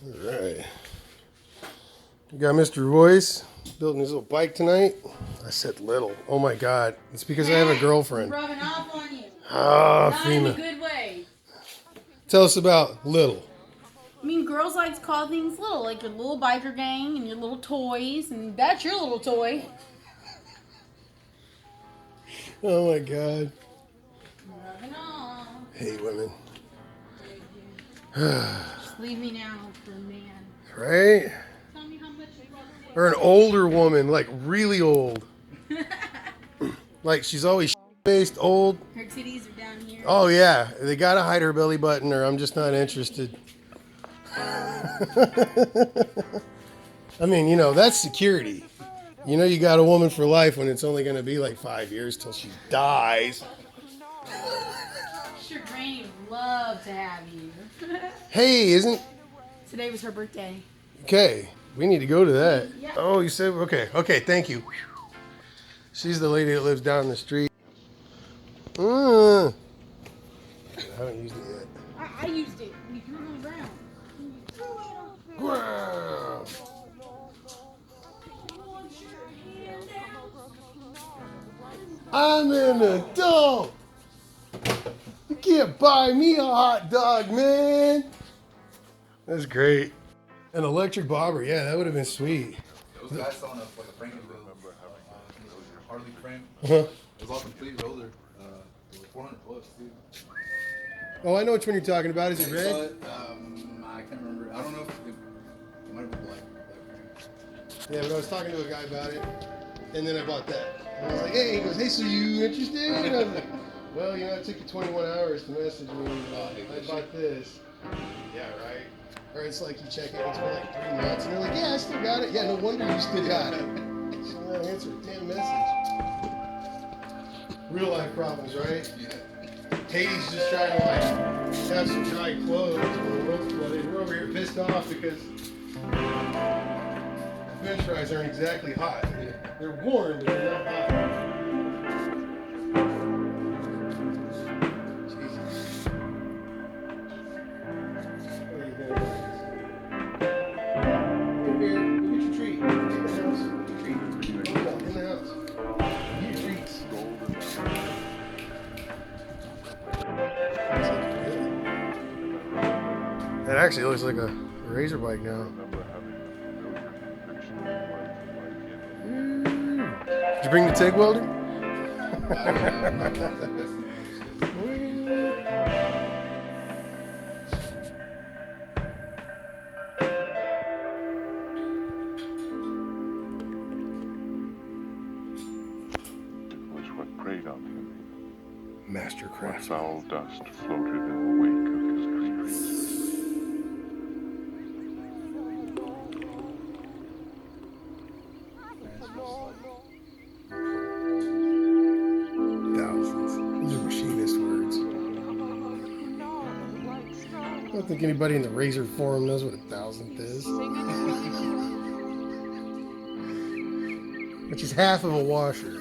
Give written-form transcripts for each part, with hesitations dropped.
All right. We got Mr. Royce building his little bike tonight. I said little. Oh my God. It's because I have a girlfriend. Rubbing off on you. Ah, Not in a FEMA. good way. Tell us about little. I mean, girls like to call things little, like your little biker gang and your little toys, and that's your little toy. Oh my God. Rubbing off. Hate women. Just leave me now for a man. Right? Tell me how much you love me. Or an older woman, like really old. Like she's always faced old. Her titties are down here. Oh yeah, they gotta hide her belly button or I'm just not interested. I mean, you know, that's security. You know you got a woman for life when it's only gonna be like 5 years till she dies. Sure, Granny would love to have you. Hey, isn't... Today was her birthday. Okay, we need to go to that. Yeah. Oh, you said... Okay, thank you. She's the lady that lives down the street. I haven't used it yet. I used it. You threw it on the ground. Wow. I'm an adult. You can't buy me a hot dog, man. That's great. An electric bobber, yeah, that would have been sweet. Those guys selling us like a Frankenbill, Harley frame. Uh-huh. It was all complete roller. It was 400 bucks, dude. Oh, I know which one you're talking about. Is it red? I can't remember. I don't know if it might have been black frame. Yeah, but I was talking to a guy about it, and then I bought that. And I was like, hey, he goes, hey, so you interested? And I was like, well, you know, it took you 21 hours to message me. I bought this. Yeah, right. Or it's like you check it, it's been like 3 months, and they're like, yeah, I still got it. Yeah, no wonder you still got it. Just not answer a damn message. Real life problems, right? Yeah. Katie's just trying to like have some dry clothes when the road's flooded. We're over here pissed off because French fries aren't exactly hot. They're warm, but they're not hot. Jesus. What are you doing? Come here, go get your treat. In the house, get your treat. Come on, in the house. Get your treats. That actually looks like a razor bike now. Did you bring the TIG welder? It was what preyed on him. Mastercraft. Foul dust floated in the wake of his dreams. Thousands. These are machinist words. I don't think anybody in the Razor forum knows what a thousandth is. Which is half of a washer. You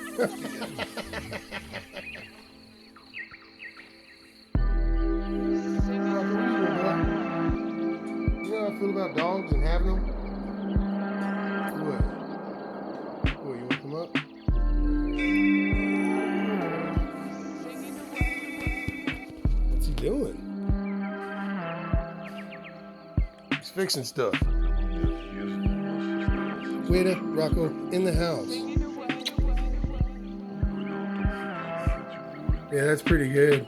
know how I feel about dogs and having them? What? What, you want them up? What's he doing? He's fixing stuff. Wait up, Rocco, in the house. Yeah, that's pretty good.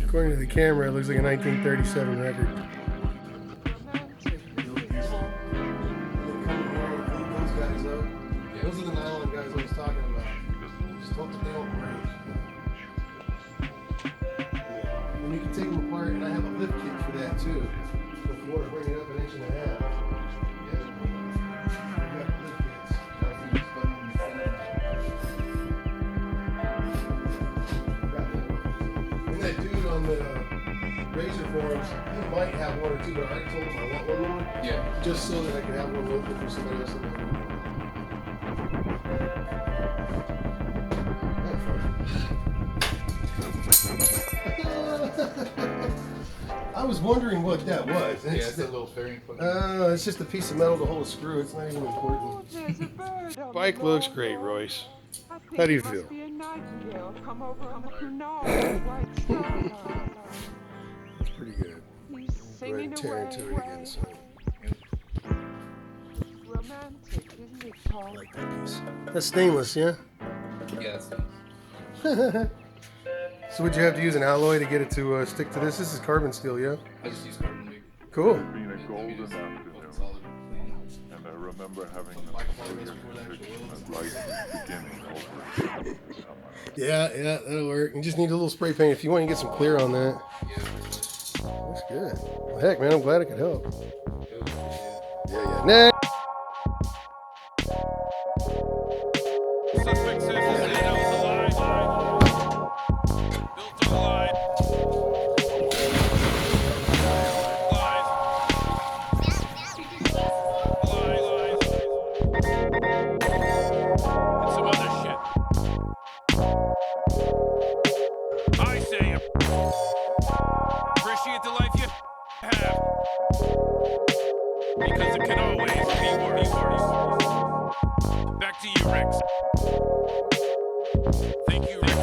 According to the camera, it looks like a 1937 record. Those are the nylon guys I was talking about. Just hope that they don't break. And you can take them apart, and I have a lift kit for that too. So if you want to bring it up 1.5 inches. And that dude on the Razor forums, he might have one or two, but I already told him I want one more. Yeah. Just so that I can have one local for somebody else. That might be fun. I was wondering what that was. Yeah, it's a little fairing fucking. It's just a piece of metal to hold a screw. It's not even important. Bike looks great, Royce. How do you feel? That's pretty good. Go ahead and tear into it again, son. I like that piece. That's stainless, yeah? Yeah, that's nice. So would you have to use an alloy to get it to stick to this? This is carbon steel, yeah? I just use carbon paper. Cool. It's been a golden afternoon, Solid. and I remember having a clear conviction that life was beginning over this summer. Yeah, that'll work. You just need a little spray paint if you want to get some clear on that. Yeah. That's good. Well, heck, man, I'm glad I could help. Yeah. Next. Suspect says his data was alive. Built on a lie. Lies. Lies. And some other shit. I say appreciate the life you have. Because it can always be worse. Back to you, Rex. Thank you, Rex.